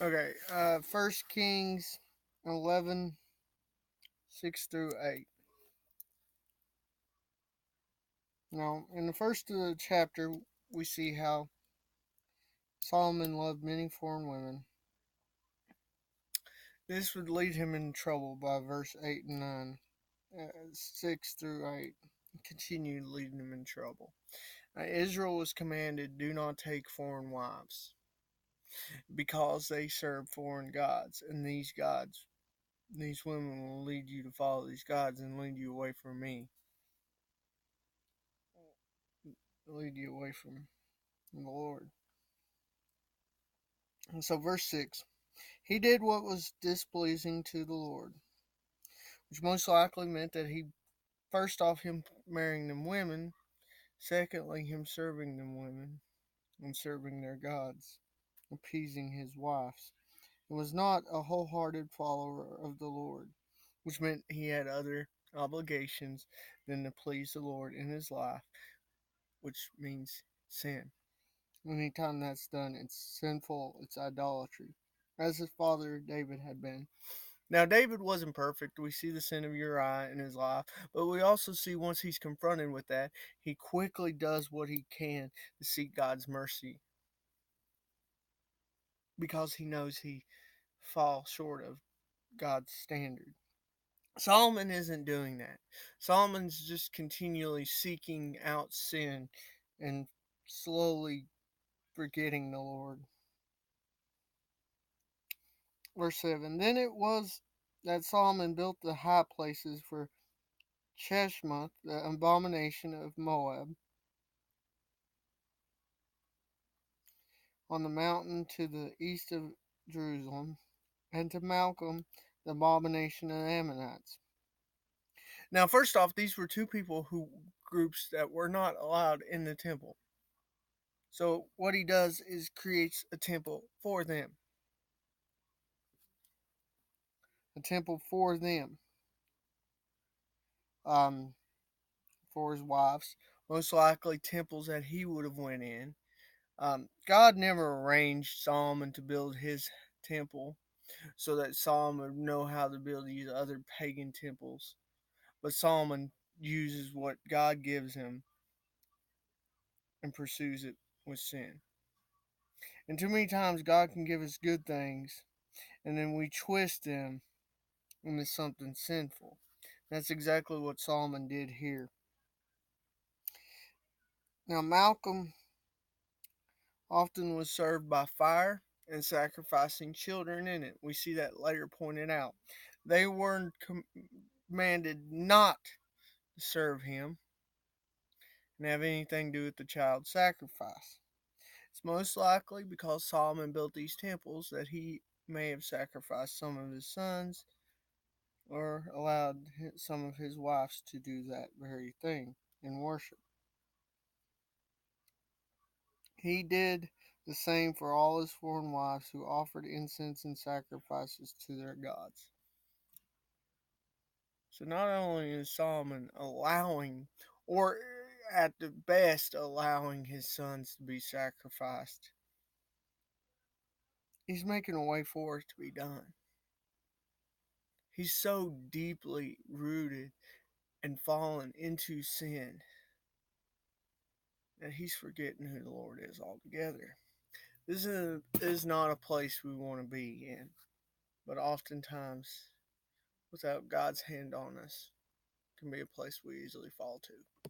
Okay, 1 Kings 11, 6 through 8. Now, in the first chapter, we see how Solomon loved many foreign women. This would lead him in trouble by verse 8 and 9. 6 through 8 continued leading him in trouble. Israel was commanded, do not take foreign wives, because they serve foreign gods, and these women will lead you to follow these gods and lead you away from me, lead you away from the Lord. And so, verse 6, he did what was displeasing to the Lord, which most likely meant that he, first off, him marrying them women, secondly, him serving them women and serving their gods, appeasing his wives. He was not a wholehearted follower of the Lord, which meant he had other obligations than to please the Lord in his life, which means sin. Anytime that's done, it's sinful, it's idolatry, as his father David had been. Now, David wasn't perfect. We see the sin of Uriah in his life, but we also see once he's confronted with that, he quickly does what he can to seek God's mercy because he knows he falls short of God's standard. Solomon isn't doing that. Solomon's just continually seeking out sin and slowly forgetting the Lord. Verse 7, then it was that Solomon built the high places for Cheshmoth, the abomination of Moab, on the mountain to the east of Jerusalem, and to Malcolm, the abomination of the Ammonites. Now, first off, these were two groups that were not allowed in the temple. So what he does is creates a temple for them. A temple for them. For his wives. Most likely temples that he would have went in. God never arranged Solomon to build his temple so that Solomon would know how to build these other pagan temples. But Solomon uses what God gives him and pursues it with sin. And too many times God can give us good things and then we twist them into something sinful. That's exactly what Solomon did here. Now, Malcolm often was served by fire and sacrificing children in it. We see that later pointed out. They were commanded not to serve him and have anything to do with the child sacrifice. It's most likely because Solomon built these temples that he may have sacrificed some of his sons or allowed some of his wives to do that very thing in worship. He did the same for all his foreign wives who offered incense and sacrifices to their gods. So not only is Solomon allowing, or at the best allowing his sons to be sacrificed, he's making a way for it to be done. He's so deeply rooted and fallen into sin that he's forgetting who the Lord is altogether. This is not a place we want to be in, but oftentimes, without God's hand on us, can be a place we easily fall to.